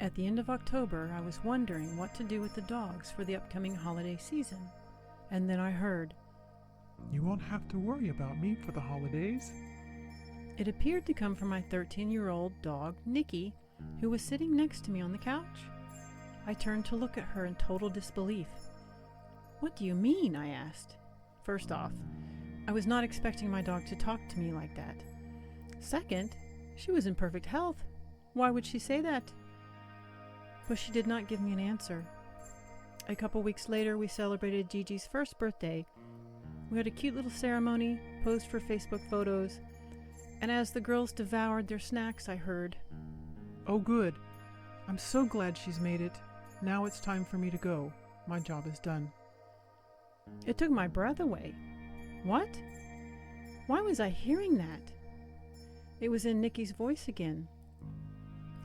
At the end of October, I was wondering what to do with the dogs for the upcoming holiday season. And then I heard, "You won't have to worry about me for the holidays." It appeared to come from my 13-year-old dog, Nikki, who was sitting next to me on the couch. I turned to look at her in total disbelief. "What do you mean?" I asked. First off, I was not expecting my dog to talk to me like that. Second, she was in perfect health. Why would she say that? But she did not give me an answer. A couple weeks later, we celebrated Gigi's first birthday. We had a cute little ceremony, posed for Facebook photos, and as the girls devoured their snacks, I heard, "Oh good. I'm so glad she's made it. Now it's time for me to go. My job is done." It took my breath away. What? Why was I hearing that? It was in Nikki's voice again.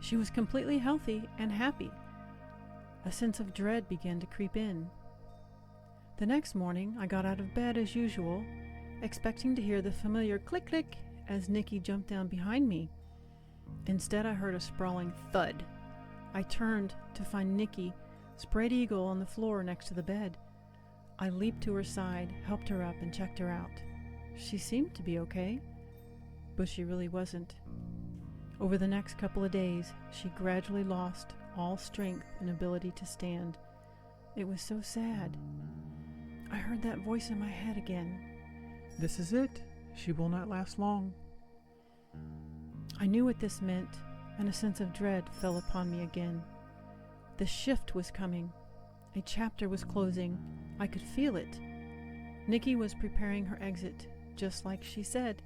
She was completely healthy and happy. A sense of dread began to creep in. The next morning, I got out of bed as usual, expecting to hear the familiar click-click as Nikki jumped down behind me. Instead, I heard a sprawling thud. I turned to find Nikki, spread eagle on the floor next to the bed. I leaped to her side, helped her up, and checked her out. She seemed to be okay, but she really wasn't. Over the next couple of days, she gradually lost all strength and ability to stand. It was so sad. I heard that voice in my head again. "This is it. She will not last long." I knew what this meant, and a sense of dread fell upon me again. The shift was coming. A chapter was closing. I could feel it. Nikki was preparing her exit, just like she said.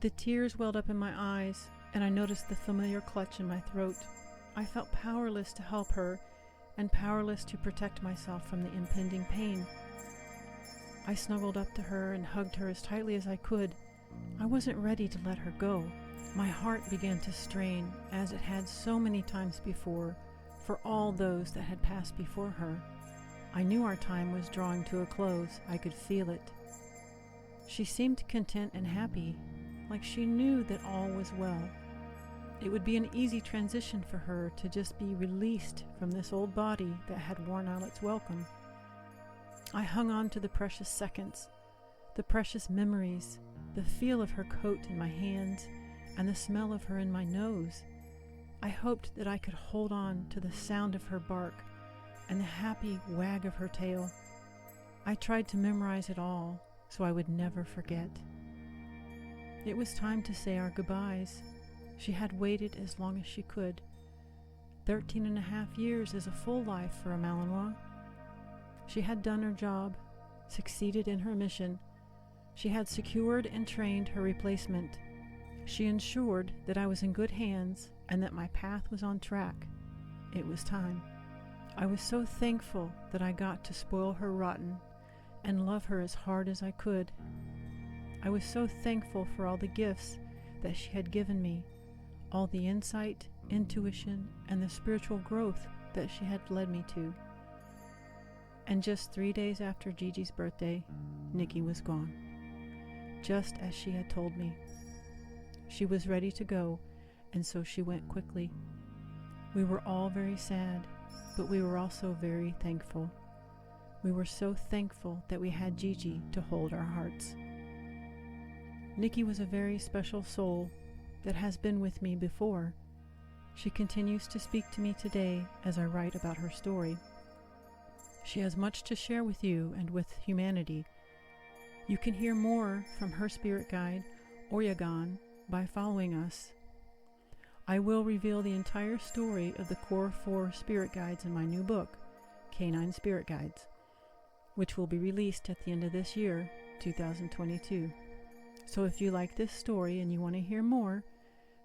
The tears welled up in my eyes, and I noticed the familiar clutch in my throat. I felt powerless to help her, and powerless to protect myself from the impending pain. I snuggled up to her and hugged her as tightly as I could. I wasn't ready to let her go. My heart began to strain, as it had so many times before, for all those that had passed before her. I knew our time was drawing to a close. I could feel it. She seemed content and happy, like she knew that all was well. It would be an easy transition for her to just be released from this old body that had worn out its welcome. I hung on to the precious seconds, the precious memories, the feel of her coat in my hands, and the smell of her in my nose. I hoped that I could hold on to the sound of her bark and the happy wag of her tail. I tried to memorize it all so I would never forget. It was time to say our goodbyes. She had waited as long as she could. 13.5 years is a full life for a Malinois. She had done her job, succeeded in her mission. She had secured and trained her replacement. She ensured that I was in good hands and that my path was on track. It was time. I was so thankful that I got to spoil her rotten and love her as hard as I could. I was so thankful for all the gifts that she had given me, all the insight, intuition, and the spiritual growth that she had led me to. And just 3 days after Gigi's birthday, Nikki was gone, just as she had told me. She was ready to go, and so she went quickly. We were all very sad, but we were also very thankful. We were so thankful that we had Gigi to hold our hearts. Nikki was a very special soul that has been with me before. She continues to speak to me today as I write about her story. She has much to share with you and with humanity. You can hear more from her spirit guide, Oryagan, by following us. I will reveal the entire story of the core 4 spirit guides in my new book, Canine Spirit Guides, which will be released at the end of this year, 2022. So if you like this story and you want to hear more,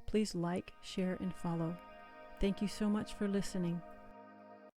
please like, share, and follow. Thank you so much for listening.